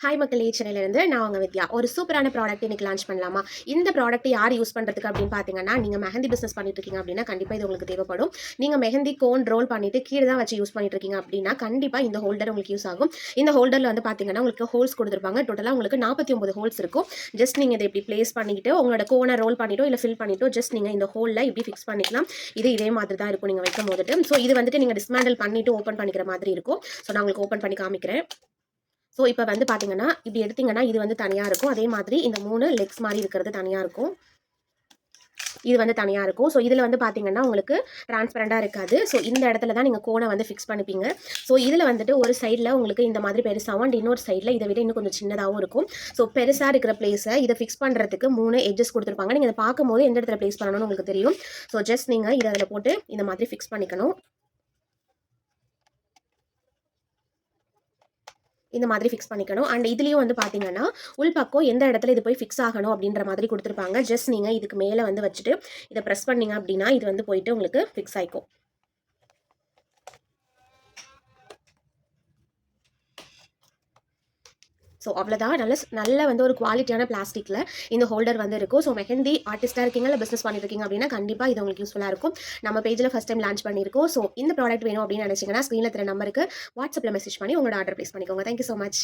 Hi மக்களே, சென்னையிலேருந்து நான் உங்கள் வித்யா. ஒரு சூப்பரான ப்ராடக்ட் இன்னைக்கு லான்ச் பண்ணலாமா? இந்த ப்ராடக்ட் யார் யூஸ் பண்ணுறதுக்கு அப்படின்னு பார்த்தீங்கன்னா, நீங்கள் மெஹந்தி பிஸ்னஸ் பண்ணிட்டு இருக்கீங்க அப்படின்னா கண்டிப்பாக இது உங்களுக்கு தேவைப்படும். நீங்கள் மெஹந்தி கோன் ரோல் பண்ணிட்டு கீழே தான் வச்சு யூஸ் பண்ணிட்டு இருக்கீங்க அப்படின்னா கண்டிப்பாக இந்த ஹோல்டர் உங்களுக்கு யூஸ் ஆகும். இந்த ஹோல்டரில் வந்து பார்த்தீங்கன்னா உங்களுக்கு ஹோல்ஸ் கொடுத்துருப்பாங்க. டோட்டலாக உங்களுக்கு 49 ஹோல்ஸ் இருக்கும். ஜஸ்ட் நீங்கள் இதை இப்படி பிளேஸ் பண்ணிக்கிட்டு உங்களோட கோனை ரோல் பண்ணிட்டோ இல்லை ஃபில் பண்ணிட்டோ ஜஸ்ட் நீங்கள் இந்த ஹோலில் இப்படி ஃபிக்ஸ் பண்ணிக்கலாம். இதே மாதிரி தான் இருக்கும் நீங்கள் வைக்கும் போதுட்டு. ஸோ இது வந்துட்டு நீங்கள் டிஸ்மேண்டில் பண்ணிட்டு ஓப்பன் பண்ணிக்கிற மாதிரி இருக்கும். ஸோ நான் உங்களுக்கு ஓப்பன் பண்ணி காமிக்கிறேன். ஸோ இப்போ வந்து பார்த்தீங்கன்னா இப்படி எடுத்தீங்கன்னா இது வந்து தனியாக இருக்கும். அதே மாதிரி இந்த 3 லெக்ஸ் மாதிரி இருக்கிறது தனியாக இருக்கும். இது வந்து தனியாக இருக்கும். ஸோ இதில் வந்து பார்த்தீங்கன்னா உங்களுக்கு டிரான்ஸ்பரண்டாக இருக்காது. ஸோ இந்த இடத்துல தான் நீங்கள் கோனை வந்து ஃபிக்ஸ் பண்ணிப்பீங்க. ஸோ இதில் வந்துட்டு ஒரு சைடில் உங்களுக்கு இந்த மாதிரி பெருசாகவும் அண்ட் இன்னொரு சைடில் இதை விட இன்னும் கொஞ்சம் சின்னதாகவும் இருக்கும். ஸோ பெருசாக இருக்கிற பிளேஸை இதை ஃபிக்ஸ் பண்ணுறதுக்கு 3 எட்ஜஸ் கொடுத்துருப்பாங்க. நீங்கள் இதை பார்க்கும்போது எந்த இடத்துல ப்ளேஸ் பண்ணணும்னு உங்களுக்கு தெரியும். ஸோ ஜஸ்ட் நீங்கள் இதை அதில் போட்டு இந்த மாதிரி ஃபிக்ஸ் பண்ணிக்கணும். இந்த மாதிரி ஃபிக்ஸ் பண்ணிக்கணும். அண்ட் இதுலேயும் வந்து பார்த்தீங்கன்னா உள்பக்கம் எந்த இடத்துல இது போய் ஃபிக்ஸ் ஆகணும் அப்படின்ற மாதிரி கொடுத்துருப்பாங்க. ஜஸ்ட் நீங்கள் இதுக்கு மேலே வந்து வச்சுட்டு இதை ப்ரெஸ் பண்ணீங்க அப்படின்னா இது வந்து போயிட்டு உங்களுக்கு ஃபிக்ஸ் ஆகிக்கும். ஸோ அவ்வளோதான். நல்ல வந்து ஒரு குவாலிட்டியான பிளாஸ்டிக்கில் இந்த ஹோல்டர் வந்து இருக்கும். ஸோ மெஹந்தி ஆர்டிஸ்ட்டாக இருக்கீங்க இல்லை பிஸ்னஸ் பண்ணிட்டு இருக்கீங்க அப்படின்னா கண்டிப்பாக இது உங்களுக்கு யூஸ்ஃபுல்லாக இருக்கும். நம்ம பேஜில் ஃபஸ்ட் டைம் லான்ச் பண்ணியிருக்கோம். ஸோ இந்த ப்ராடக்ட் வேணும் அப்படின்னு நினச்சிங்கன்னா ஸ்க்ரீனில் தர நம்பருக்கு வாட்ஸ்அப்பில் மெசேஜ் பண்ணி உங்களோட ஆர்டர் ப்ளேஸ் பண்ணிக்கோங்க. Thank you so much.